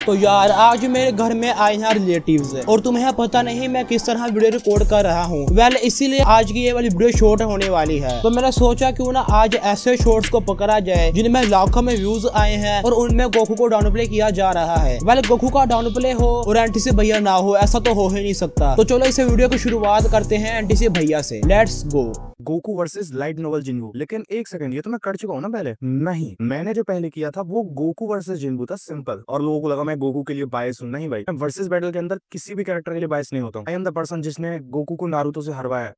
तो यार आज मेरे घर में आए हैं रिलेटिव्स और तुम्हें पता नहीं मैं किस तरह वीडियो रिकॉर्ड कर रहा हूँ। वेल इसीलिए आज की ये वाली वीडियो शॉर्ट होने वाली है। तो मैंने सोचा क्यों ना आज ऐसे शॉर्ट्स को पकड़ा जाए जिनमें लाखों में व्यूज आए हैं और उनमें गोकू को डाउन प्ले किया जा रहा है। वेल गोकू का डाउन प्ले हो और एनटीसी भैया ना हो, ऐसा तो हो ही नहीं सकता। तो चलो इस वीडियो की शुरुआत करते हैं एनटीसी भैया से। Let's go. Goku versus light novel Jinbu. लेकिन एक सेकंड, ये तो मैं कर चुका हूँ ना पहले। नहीं, मैंने जो पहले किया था वो गोकू वर्सेस जिन्बू था, सिंपल। और लोगों को लगा मैं गोकू के लिए बायस हूँ। नहीं भाई, मैं वर्सेस बैटल के अंदर किसी भी कैरेक्टर के लिए बायस नहीं होता हूँ। आई एम द पर्सन जिसने गोकू को नारुतो से हरवाया।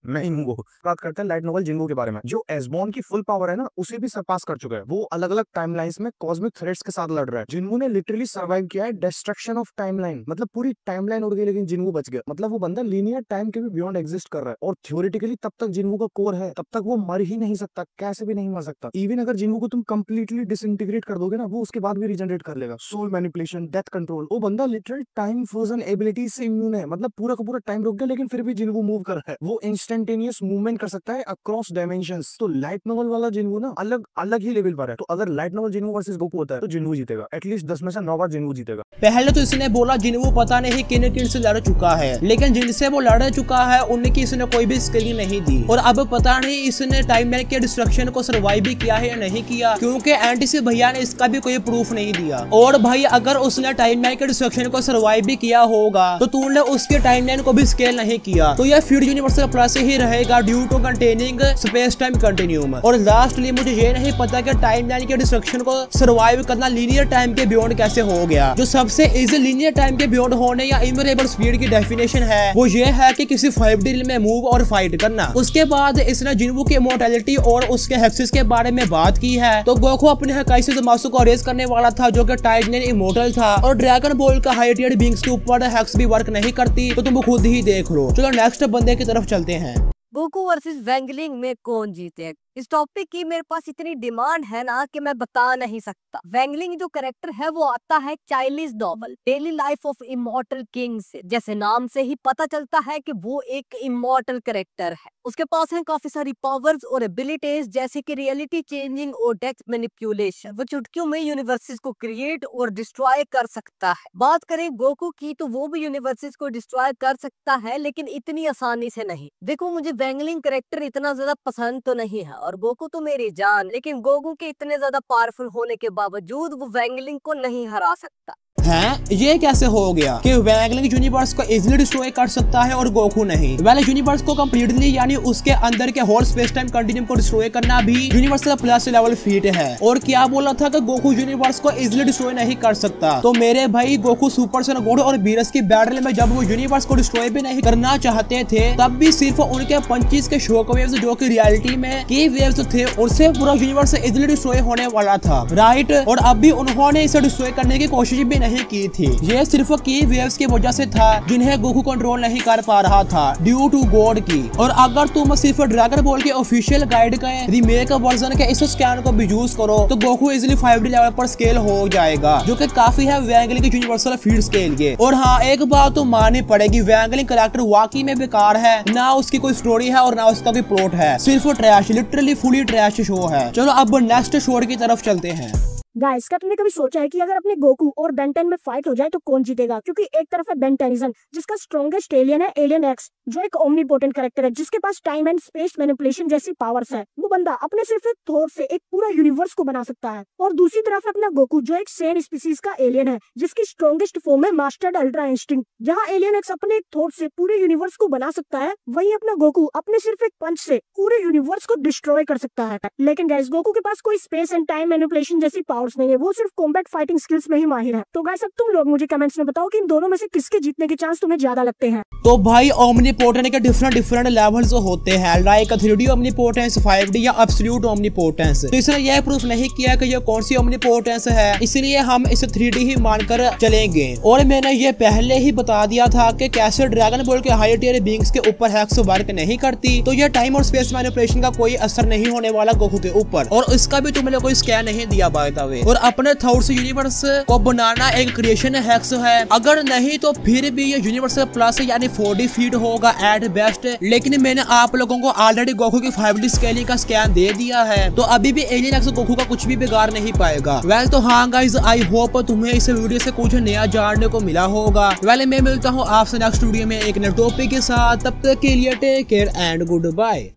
नहीं हूँ वो। बात करते हैं लाइट नोवेल जिन्बू के बारे में। जो एसबॉर्न की फुल पावर है ना, उसे भी सरपास कर चुका है। वो अलग अलग टाइमलाइंस में कॉस्मिक थ्रेट्स के साथ लड़ रहा है। जिन्बू ने लिटरली सर्वाइव किया है डिस्ट्रक्शन ऑफ टाइमलाइन। मतलब पूरी टाइमलाइन उड़ गई लेकिन जिन्बू बच गया। मतलब वो बंदा लीनियर टाइम के भी बियॉन्ड एग्जिस्ट कर रहा है। और थ्योरेटिकली तब तक जिन्बू का कोर है, तब तक वो मर ही नहीं सकता, कैसे भी नहीं मर सकता। इवन अगर जिन्बू को तुम कंप्लीटली डिसइंटीग्रेट कर दोगे ना, वो उसके बाद भी रिजनरेट कर लेगा। Soul manipulation, death control. वो बंदा लिटरली टाइम फ्रोजन एबिलिटी से इम्यून है। मतलब पूरा का पूरा टाइम रुक गया लेकिन फिर भी जिन्बू मूव कर रहा है। वो इंस्टेंटेनियस मूवमेंट कर सकता है अक्रॉस डायमेंशंस। तो लाइट नोवेल वाला जिन्बू ना अलग अलग ही लेवल पर है। तो अगर लाइट नोवेल जिन्बू वर्सेस गोकू होता है तो जिन्बू जीतेगा। एटलीस्ट 10 में से 9 बार जिन्बू जीतेगा। पहले तो इसने बोला जिन्बू पता नहीं किन किन से लड़ चुका है, लेकिन जिनसे वो लड़ चुका है उनकी इसने कोई भी स्किल नहीं दी। और अब पता नहीं इसने टाइमलाइन के डिस्ट्रक्शन को सर्वाइव भी किया है या नहीं किया, क्योंकि एनटीसी भैया ने इसका भी कोई प्रूफ नहीं दिया। और भाई अगर उसने टाइमलाइन के डिस्ट्रक्शन को सर्वाइव भी किया होगा तो तूने उसके टाइमलाइन को भी स्केल नहीं किया, तो यह फीड यूनिवर्सल प्लस ही रहेगा due to containing space time continuum. और लास्टली मुझे ये नहीं पता कि टाइमलाइन के डिस्ट्रक्शन को सर्वाइव करना लीनियर टाइम के बियॉन्ड कैसे हो गया। जो सबसे इजी लीनियर टाइम के बियॉन्ड होने या इनवेरिएबल स्पीड की डेफिनेशन है वो ये है कि किसी 5D में मूव और फाइट करना। उसके बाद इसने जिन्बू की इमॉर्टैलिटी और उसके हेक्सिस के बारे में बात की है। तो गोकू अपने हकाई से मासू को अरेस्ट करने वाला था जो कि टाइटनियन इमॉर्टल था, और ड्रैगन बॉल का हाई टियर्ड बीइंग्स के ऊपर हेक्स भी वर्क नहीं करती। तो तुम खुद ही देख लो। चलो नेक्स्ट बंदे की तरफ चलते हैं। गोकू वर्सेस वैंगलिंग में कौन जीते? इस टॉपिक की मेरे पास इतनी डिमांड है ना कि मैं बता नहीं सकता। वैंगलिंग जो कैरेक्टर है वो आता है Chinese novel daily life of immortal king से। जैसे नाम से ही पता चलता है कि वो एक इमॉर्टल कैरेक्टर है। उसके पास है काफी सारी पावर्स और एबिलिटीज जैसे कि रियलिटी चेंजिंग और डेथ मैनिपुलेशन। वो चुटकियों में यूनिवर्सेस को क्रिएट और डिस्ट्रॉय कर सकता है। बात करें गोकू की तो वो भी यूनिवर्सेस को डिस्ट्रॉय कर सकता है लेकिन इतनी आसानी से नहीं। देखो मुझे वैंगलिंग कैरेक्टर इतना ज्यादा पसंद तो नहीं है और गोकू तो मेरी जान, लेकिन गोकू के इतने ज्यादा पावरफुल होने के बावजूद वो वैंगलिंग को नहीं हरा सकता। हैं? ये कैसे हो गया कि वैंगलिंग यूनिवर्स को इजीली डिस्ट्रॉय कर सकता है और गोकू नहीं? वेल यूनिवर्स को कंप्लीटली यानी उसके अंदर के होल स्पेस टाइम कंटिन्यूम को डिस्ट्रॉय करना भी यूनिवर्सल प्लस लेवल फीट है। और क्या बोला था कि गोकू यूनिवर्स को इजीली डिस्ट्रॉय नहीं कर सकता? तो मेरे भाई गोकू सुपर सन गोड और बीरस की बैटल में जब वो यूनिवर्स को डिस्ट्रॉय भी नहीं करना चाहते थे तब भी सिर्फ उनके पंचेस के शॉक वेव्स जो कि रियलिटी में की वेव्स थे उससे पूरा यूनिवर्स इजीली डिस्ट्रॉय होने वाला था, राइट? और अब भी उन्होंने इसे डिस्ट्रॉय करने की कोशिश भी नहीं की थी। ये सिर्फ की वेव्स की वजह से था जिन्हें गोकू कंट्रोल नहीं कर पा रहा था ड्यू टू गॉड की। और अगर तुम सिर्फ ड्रैगन बॉल के ऑफिशियल गाइड के रीमेक वर्जन के इस स्कैन को भी यूज करो तो गोकू इजीली 5D लेवल पर स्केल हो जाएगा, जो कि काफी है वैंगलिंग की यूनिवर्सल फीड स्केल के। और हाँ एक बात तो माननी पड़ेगी, वैंगलिंग कैरेक्टर वाकई में बेकार है। ना उसकी कोई स्टोरी है और ना उसका कोई प्लॉट है, सिर्फ trash, literally fully trash show है। चलो अब नेक्स्ट शो की तरफ चलते हैं। गाइस क्या तुमने कभी सोचा है कि अगर अपने गोकू और बेन 10 में फाइट हो जाए तो कौन जीतेगा? क्योंकि एक तरफ है बेन टेनिसन जिसका स्ट्रॉन्गेस्ट एलियन है एलियन एक्स, जो एक ओमनीपोटेंट कैरेक्टर है जिसके पास टाइम एंड स्पेस मैनिपुलेशन जैसी पावर्स है। वो बंदा अपने सिर्फ एक थॉट से एक पूरा यूनिवर्स को बना सकता है। और दूसरी तरफ है अपना गोकू जो एक सेन स्पीसीज का एलियन है जिसकी स्ट्रॉन्गेस्ट फॉर्म है मास्टर्ड अल्ट्रा इंस्टिंक्ट। जहाँ एलियन एक्स अपने एक थॉट से पूरे यूनिवर्स को बना सकता है, वहीं अपना गोकू अपने सिर्फ एक पंच से पूरे यूनिवर्स को डिस्ट्रॉय कर सकता है। लेकिन गाइस गोकू के पास कोई स्पेस एंड टाइम मैनिपुलेशन जैसी पावर्स नहीं है, वो सिर्फ कॉम्बैट फाइटिंग स्किल्स में ही माहिर है। तो गाइस अब तुम लोग मुझे कमेंट्स में बताओ कि इन दोनों में से किसके जीतने के चांस तुम्हें ज्यादा लगते हैं। तो भाई ओमनीपोटेंस के डिफरेंट लेवल्स होते हैं, लाइक 3D ओमनीपोटेंस, 5D या एब्सोल्यूट ओमनीपोटेंस। तो इसने यह प्रूफ नहीं किया कि ये कौन सी ओमनीपोटेंस है, इसलिए हम इसे 3D ही मानकर चलेंगे। और मैंने ये पहले ही बता दिया था कि कैसे ड्रैगन बॉल के हाई टियर बीइंग्स के ऊपर हेक्स वर्क नहीं करती, तो ये टाइम और स्पेस मैनिपुलेशन का कोई असर नहीं होने वाला गोकू के ऊपर। और इसका भी तुमने कोई स्कैन नहीं दिया बाय द वे। जावे और अपने थॉट्स यूनिवर्स को बनाना एक क्रिएशन हैक्स है। अगर नहीं तो फिर भी ये यूनिवर्सल प्लस यानी 40 फीट होगा एट बेस्ट। लेकिन मैंने आप लोगों को ऑलरेडी गोकू की 5D स्केलिंग का स्कैन दे दिया है, तो अभी भी एलियन एक्स गोकू का कुछ भी बिगाड़ नहीं पाएगा। वेल तो हाँ गाइज, आई होप तुम्हें इस वीडियो से कुछ नया जानने को मिला होगा। वेल मैं मिलता हूँ आपसे नेक्स्ट वीडियो में एक नए टॉपिक के साथ, तब तक के लिए take care and good bye.